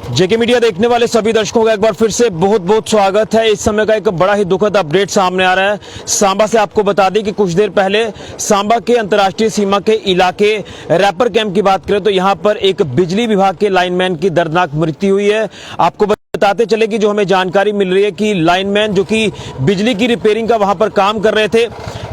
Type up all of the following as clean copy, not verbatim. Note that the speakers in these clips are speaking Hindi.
जेके मीडिया देखने वाले सभी दर्शकों का एक बार फिर से बहुत बहुत स्वागत है। इस समय का एक बड़ा ही दुखद अपडेट सामने आ रहा है सांबा से। आपको बता दें कि कुछ देर पहले सांबा के अंतर्राष्ट्रीय सीमा के इलाके रैपर कैंप की बात करें तो यहां पर एक बिजली विभाग के लाइनमैन की दर्दनाक मृत्यु हुई है। आपको बताते चले कि जो हमें जानकारी मिल रही है कि लाइनमैन जो कि बिजली की रिपेयरिंग का वहां पर काम कर रहे थे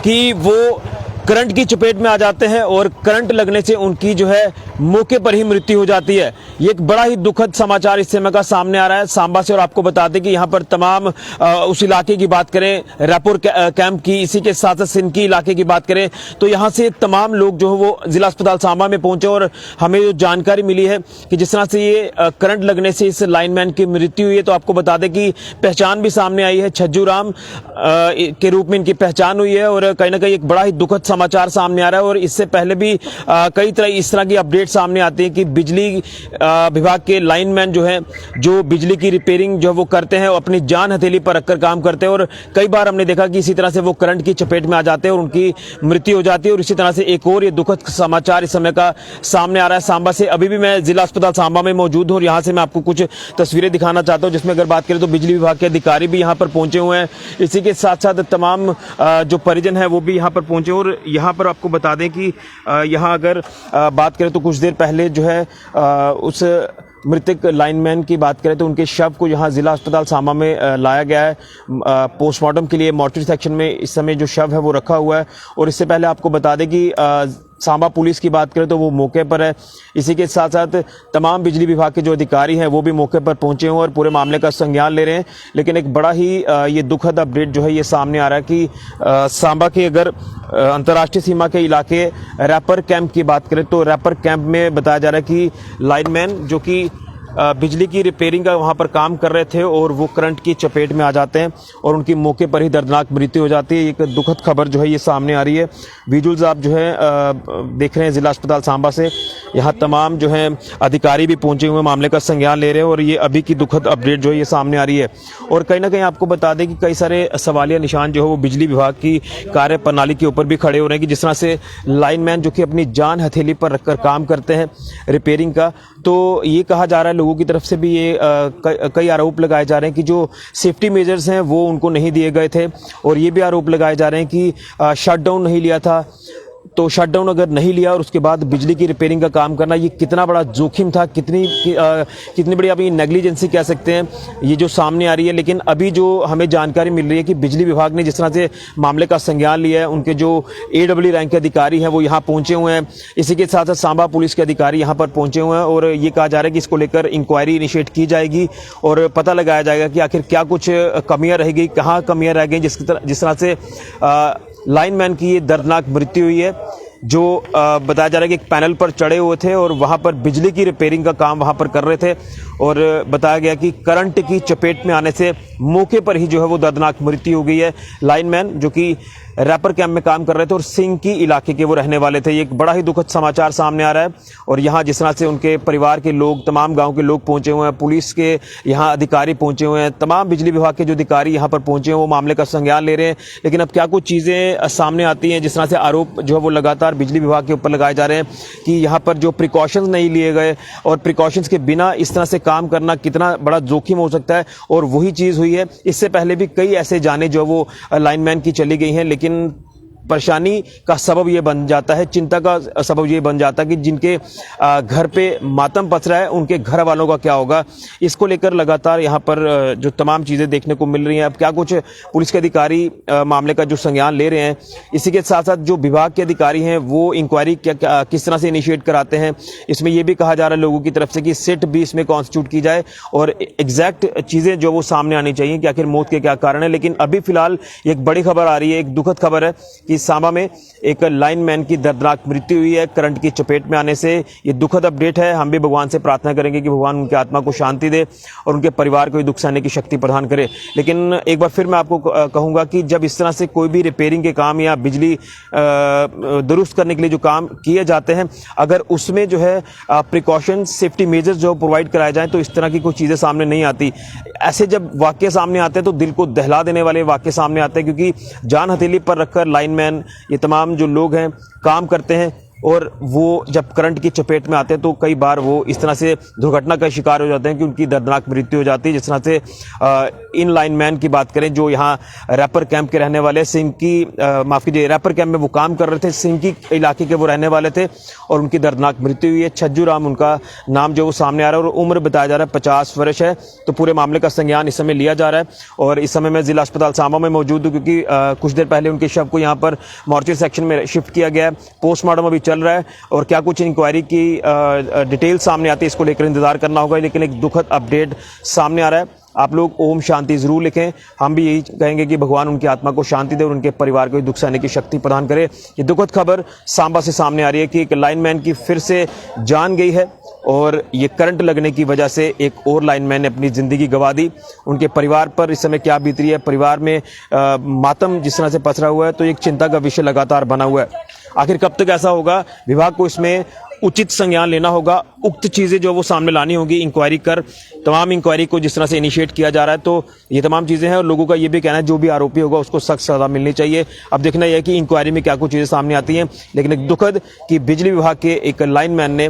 कि वो करंट की चपेट में आ जाते हैं और करंट लगने से उनकी जो है मौके पर ही मृत्यु हो जाती है। ये एक बड़ा ही दुखद समाचार इस समय का सामने आ रहा है सांबा से। और आपको बता दें कि यहाँ पर तमाम उस इलाके की बात करें, रैपुर कैंप की, इसी के साथ साथ सिंकी इलाके की बात करें तो यहाँ से तमाम लोग जो है वो जिला अस्पताल सांबा में पहुंचे। और हमें जो जानकारी मिली है कि जिस तरह से ये करंट लगने से इस लाइनमैन की मृत्यु हुई है, तो आपको बता दें कि पहचान भी सामने आई है, छज्जू राम के रूप में इनकी पहचान हुई है। और कहीं ना कहीं एक बड़ा ही दुखद समाचार सामने आ रहा है। और इससे पहले भी कई तरह इस तरह की अपडेट सामने आती है कि बिजली विभाग के लाइनमैन जो है, जो बिजली की रिपेयरिंग जो वो करते हैं, वो अपनी जान हथेली पर रखकर काम करते हैं। और कई बार हमने देखा कि इसी तरह से वो करंट की चपेट में आ जाते हैं और उनकी मृत्यु हो जाती है। और इसी तरह से एक और ये दुखद समाचार इस समय का सामने आ रहा है सांबा से। अभी भी मैं जिला अस्पताल सांबा में मौजूद हूं और यहां से मैं आपको कुछ तस्वीरें दिखाना चाहता हूं, जिसमें अगर बात करें तो बिजली विभाग के अधिकारी भी यहां पर पहुंचे हुए हैं। इसी के साथ साथ तमाम जो परिजन है वो भी यहां पर पहुंचे। और यहां पर आपको बता दें कि यहां अगर बात करें तो कुछ देर पहले जो है उस मृतक लाइनमैन की बात करें तो उनके शव को यहाँ जिला अस्पताल सांबा में लाया गया है पोस्टमार्टम के लिए। मॉर्चरी सेक्शन में इस समय जो शव है वो रखा हुआ है। और इससे पहले आपको बता दें कि सांबा पुलिस की बात करें तो वो मौके पर है। इसी के साथ साथ तमाम बिजली विभाग के जो अधिकारी हैं वो भी मौके पर पहुंचे हुए और पूरे मामले का संज्ञान ले रहे हैं। लेकिन एक बड़ा ही ये दुखद अपडेट जो है ये सामने आ रहा है कि सांबा के अगर अंतर्राष्ट्रीय सीमा के इलाके रैपर कैंप की बात करें तो रैपर कैंप में बताया जा रहा है कि लाइनमैन जो कि बिजली की रिपेयरिंग का वहां पर काम कर रहे थे और वो करंट की चपेट में आ जाते हैं और उनकी मौके पर ही दर्दनाक मृत्यु हो जाती है। एक दुखद खबर जो है ये सामने आ रही है। विजुअल्स आप जो है देख रहे हैं जिला अस्पताल सांबा से। यहाँ तमाम जो है अधिकारी भी पहुंचे हुए मामले का संज्ञान ले रहे हैं और ये अभी की दुखद अपडेट जो है ये सामने आ रही है। और कहीं ना कहीं आपको बता दें कि कई सारे सवालिया निशान जो है वो बिजली विभाग की कार्य प्रणाली के ऊपर भी खड़े हो रहे हैं कि जिस तरह से लाइनमैन जो कि अपनी जान हथेली पर रखकर काम करते हैं रिपेयरिंग का, तो ये कहा जा रहा है लोगों की तरफ से भी ये कई आरोप लगाए जा रहे हैं कि जो सेफ्टी मेजर्स हैं वो उनको नहीं दिए गए थे। और ये भी आरोप लगाए जा रहे हैं कि शटडाउन नहीं लिया था। तो शटडाउन अगर नहीं लिया और उसके बाद बिजली की रिपेयरिंग का काम करना, ये कितना बड़ा जोखिम था, कितनी बड़ी अभी नेग्लिजेंसी कह सकते हैं ये जो सामने आ रही है। लेकिन अभी जो हमें जानकारी मिल रही है कि बिजली विभाग ने जिस तरह से मामले का संज्ञान लिया है, उनके जो AW रैंक के अधिकारी हैं वो यहाँ पहुंचे हुए हैं। इसी के साथ साथ सांबा पुलिस के अधिकारी यहाँ पर पहुंचे हुए हैं और ये कहा जा रहा है कि इसको लेकर इंक्वायरी इनिशिएट की जाएगी और पता लगाया जाएगा कि आखिर क्या कुछ कमियां रह गई, कहाँ कमियां रह गई जिस तरह से लाइनमैन की ये दर्दनाक मृत्यु हुई है। जो बताया जा रहा है कि एक पैनल पर चढ़े हुए थे और वहां पर बिजली की रिपेयरिंग का काम वहां पर कर रहे थे और बताया गया कि करंट की चपेट में आने से मौके पर ही जो है वो दर्दनाक मृत्यु हो गई है। लाइनमैन जो कि रैपर कैंप में काम कर रहे थे और सिंकी इलाके के वो रहने वाले थे। ये एक बड़ा ही दुखद समाचार सामने आ रहा है। और यहाँ जिस तरह से उनके परिवार के लोग, तमाम गांव के लोग पहुंचे हुए हैं, पुलिस के यहाँ अधिकारी पहुंचे हुए हैं, तमाम बिजली विभाग के जो अधिकारी यहाँ पर पहुंचे हैं वो मामले का संज्ञान ले रहे हैं। लेकिन अब क्या कुछ चीज़ें सामने आती हैं, जिस तरह से आरोप जो है वो लगातार बिजली विभाग के ऊपर लगाए जा रहे हैं कि यहाँ पर जो प्रिकॉशंस नहीं लिए गए और प्रिकॉशंस के बिना इस तरह से काम करना कितना बड़ा जोखिम हो सकता है। और वही चीज़ हुई है। इससे पहले भी कई ऐसे जाने जो वो लाइनमैन की चली गई हैं, लेकिन परेशानी का सबब ये बन जाता है, चिंता का सबब ये बन जाता है कि जिनके घर पे मातम पस रहा है उनके घर वालों का क्या होगा। इसको लेकर लगातार यहाँ पर जो तमाम चीज़ें देखने को मिल रही हैं। अब क्या कुछ पुलिस के अधिकारी मामले का जो संज्ञान ले रहे हैं, इसी के साथ साथ जो विभाग के अधिकारी हैं वो इंक्वायरी किस तरह से इनिशिएट कराते हैं। इसमें यह भी कहा जा रहा है लोगों की तरफ से कि सिट भी इसमें कॉन्स्टिट्यूट की जाए और एग्जैक्ट चीज़ें जो वो सामने आनी चाहिए कि आखिर मौत के क्या कारण है। लेकिन अभी फिलहाल एक बड़ी खबर आ रही है, एक दुखद खबर है कि सांबा में एक लाइनमैन की दर्दनाक मृत्यु हुई है करंट की चपेट में आने से। ये दुखद अपडेट है। हम भी भगवान से प्रार्थना करेंगे कि भगवान उनकी आत्मा को शांति दे और उनके परिवार को दुख सहने की शक्ति प्रदान करे। लेकिन एक बार फिर मैं आपको कहूंगा कि जब इस तरह से कोई भी रिपेयरिंग के काम या बिजली दुरुस्त करने के लिए जो काम किए जाते हैं, अगर उसमें जो है प्रिकॉशन सेफ्टी मेजर्स जो प्रोवाइड कराए जाएं तो इस तरह की कोई चीज़ें सामने नहीं आती। ऐसे जब वाक्य सामने आते हैं तो दिल को दहला देने वाले वाक्य सामने आते हैं, क्योंकि जान हथेली पर रखकर लाइनमैन ये तमाम जो लोग हैं काम करते हैं और वो जब करंट की चपेट में आते हैं तो कई बार वो इस तरह से दुर्घटना का शिकार हो जाते हैं कि उनकी दर्दनाक मृत्यु हो जाती है। जिस तरह से इन लाइनमैन की बात करें जो यहाँ रैपर कैंप के रहने वाले सिंकी माफ़ कीजिए रैपर कैंप में वो काम कर रहे थे, सिंकी इलाके के वो रहने वाले थे और उनकी दर्दनाक मृत्यु हुई है। छज्जू राम उनका नाम जो वो सामने आ रहा है और उम्र बताया जा रहा है 50 वर्ष है। तो पूरे मामले का संज्ञान इस समय लिया जा रहा है और इस समय मैं जिला अस्पताल सांबा में मौजूद हूँ क्योंकि कुछ देर पहले उनके शव को यहाँ पर मॉर्चरी सेक्शन में शिफ्ट किया गया है। पोस्टमार्टम अभी चल रहा है और क्या कुछ इंक्वायरी की डिटेल सामने आती है इसको लेकर इंतजार करना होगा। लेकिन एक दुखद अपडेट सामने आ रहा है। आप लोग ओम शांति जरूर लिखें। हम भी यही कहेंगे कि भगवान उनकी आत्मा को शांति दे और उनके परिवार को दुख सहने की शक्ति प्रदान करे। ये दुखद खबर सांबा से सामने आ रही है कि एक लाइनमैन की फिर से जान गई है और ये करंट लगने की वजह से एक और लाइनमैन ने अपनी जिंदगी गंवा दी। उनके परिवार पर इस समय क्या बीत रही है, परिवार में मातम जिस तरह से पसरा हुआ है तो एक चिंता का विषय लगातार बना हुआ है। आखिर कब तक ऐसा होगा, विभाग को इसमें उचित संज्ञान लेना होगा। उक्त चीज़ें जो वो सामने लानी होगी, इंक्वायरी कर तमाम इंक्वायरी को जिस तरह से इनिशिएट किया जा रहा है तो ये तमाम चीज़ें हैं और लोगों का ये भी कहना है जो भी आरोपी होगा उसको सख्त सजा मिलनी चाहिए। अब देखना यह है कि इंक्वायरी में क्या कुछ चीज़ें सामने आती हैं। लेकिन एक दुखद कि बिजली विभाग के एक लाइनमैन ने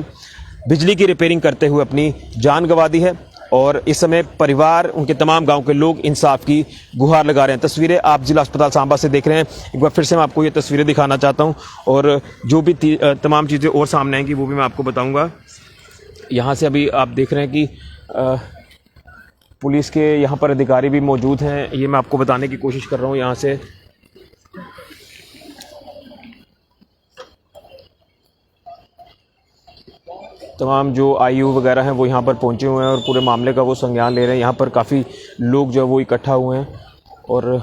बिजली की रिपेयरिंग करते हुए अपनी जान गंवा दी है और इस समय परिवार उनके तमाम गांव के लोग इंसाफ की गुहार लगा रहे हैं। तस्वीरें आप जिला अस्पताल सांबा से देख रहे हैं। एक बार फिर से मैं आपको ये तस्वीरें दिखाना चाहता हूं और जो भी तमाम चीज़ें और सामने आएंगी वो भी मैं आपको बताऊंगा। यहाँ से अभी आप देख रहे हैं कि पुलिस के यहाँ पर अधिकारी भी मौजूद हैं। ये मैं आपको बताने की कोशिश कर रहा हूँ। यहाँ से तमाम जो आईयू वगैरह हैं वो यहाँ पर पहुँचे हुए हैं और पूरे मामले का वो संज्ञान ले रहे हैं। यहाँ पर काफ़ी लोग जो है वो इकट्ठा हुए हैं और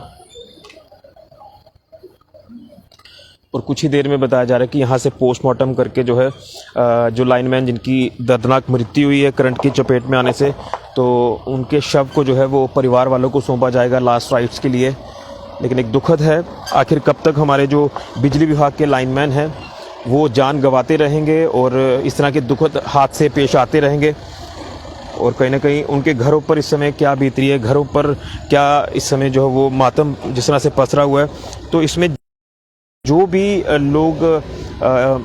कुछ ही देर में बताया जा रहा है कि यहाँ से पोस्टमार्टम करके जो है जो लाइनमैन जिनकी दर्दनाक मृत्यु हुई है करंट की चपेट में आने से, तो उनके शव को जो है वो परिवार वालों को सौंपा जाएगा लास्ट राइट्स के लिए। लेकिन एक दुखद है, आखिर कब तक हमारे जो बिजली विभाग के लाइनमैन हैं वो जान गंवाते रहेंगे और इस तरह के दुखद हादसे पेश आते रहेंगे और कहीं ना कहीं उनके घरों पर इस समय क्या बीत रही है, घरों पर क्या इस समय जो है वो मातम जिस तरह से पसरा हुआ है। तो इसमें जो भी लोग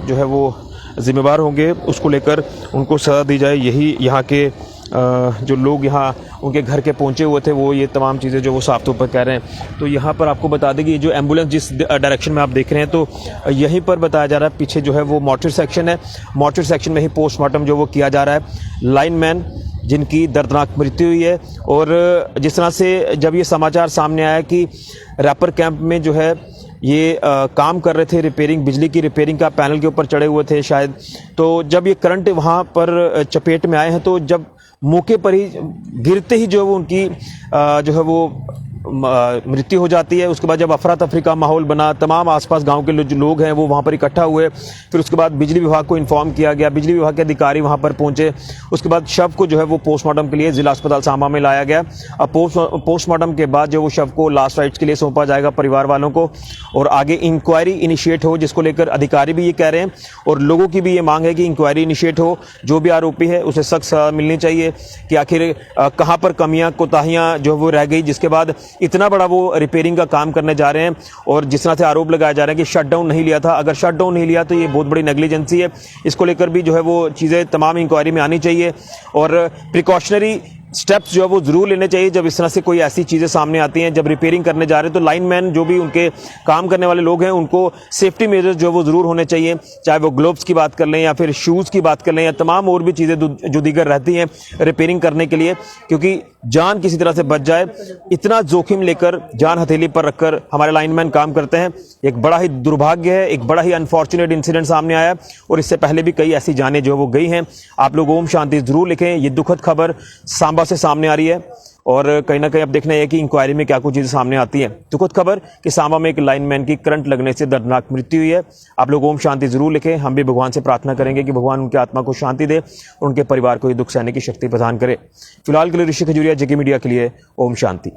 जो है वो जिम्मेवार होंगे उसको लेकर उनको सजा दी जाए। यही यहाँ के जो लोग यहाँ उनके घर के पहुँचे हुए थे वो ये तमाम चीज़ें जो वो साफ तौर पर कह रहे हैं। तो यहाँ पर आपको बता दें कि ये जो एम्बुलेंस जिस डायरेक्शन में आप देख रहे हैं तो यहीं पर बताया जा रहा है पीछे जो है वो मॉर्चरी सेक्शन है। मॉर्चरी सेक्शन में ही पोस्टमार्टम जो वो किया जा रहा है लाइनमैन जिनकी दर्दनाक मृत्यु हुई है। और जिस तरह से जब ये समाचार सामने आया कि रैपर कैंप में जो है ये काम कर रहे थे, रिपेयरिंग बिजली की रिपेयरिंग का पैनल के ऊपर चढ़े हुए थे शायद, तो जब ये करंट वहाँ पर चपेट में आए हैं तो जब मौके पर ही गिरते ही जो है वो उनकी जो है वो मृत्यु हो जाती है। उसके बाद जब अफरा तफरी का माहौल बना, तमाम आसपास गांव के जो लोग हैं वो वहां पर इकट्ठा हुए। फिर उसके बाद बिजली विभाग को इन्फॉर्म किया गया, बिजली विभाग के अधिकारी वहां पर पहुंचे। उसके बाद शव को जो है वो पोस्टमार्टम के लिए जिला अस्पताल सांबा में लाया गया। अब पोस्टमार्टम के बाद जो वो शव को लास्ट राइट्स के लिए सौंपा जाएगा परिवार वालों को और आगे इंक्वायरी इनिशिएट हो, जिसको लेकर अधिकारी भी ये कह रहे हैं और लोगों की भी ये मांग है कि इंक्वायरी इनिशिएट हो। जो भी आरोपी है उसे सख्त सजा मिलनी चाहिए कि आखिर कहाँ पर कमियां कोताहियां जो वो रह गई जिसके बाद इतना बड़ा वो रिपेयरिंग का काम करने जा रहे हैं। और जिस तरह से आरोप लगाया जा रहा है कि शटडाउन नहीं लिया था, अगर शटडाउन नहीं लिया तो ये बहुत बड़ी नेग्लिजेंसी है। इसको लेकर भी जो है वो चीज़ें तमाम इंक्वायरी में आनी चाहिए और प्रिकॉशनरी स्टेप्स जो है वो जरूर लेने चाहिए जब इस तरह से कोई ऐसी चीज़ें सामने आती हैं। जब रिपेयरिंग करने जा रहे हैं तो लाइनमैन जो भी उनके काम करने वाले लोग हैं उनको सेफ्टी मेजर्स जो है वो जरूर होने चाहिए, चाहे वो ग्लोव्स की बात कर लें या फिर शूज़ की बात कर लें या तमाम और भी चीज़ें जो दीगर रहती हैं रिपेयरिंग करने के लिए, क्योंकि जान किसी तरह से बच जाए इतना जोखिम लेकर जान हथेली पर रखकर हमारे लाइनमैन काम करते हैं। एक बड़ा ही दुर्भाग्य है, एक बड़ा ही अनफॉर्चुनेट इंसिडेंट सामने आया और इससे पहले भी कई ऐसी जानें जो वो गई हैं। आप लोग ओम शांति जरूर लिखें। ये दुखद खबर सांबा से सामने आ रही है और कहीं ना कहीं अब देखना है कि इंक्वायरी में क्या कुछ चीज़ें सामने आती हैं। दुखद खबर कि सांबा में एक लाइनमैन की करंट लगने से दर्दनाक मृत्यु हुई है। आप लोग ओम शांति जरूर लिखें। हम भी भगवान से प्रार्थना करेंगे कि भगवान उनकी आत्मा को शांति दे और उनके परिवार को ये दुख सहने की शक्ति प्रदान करे। फिलहाल के लिए ऋषि खजूरिया, जेके मीडिया के लिए ओम शांति।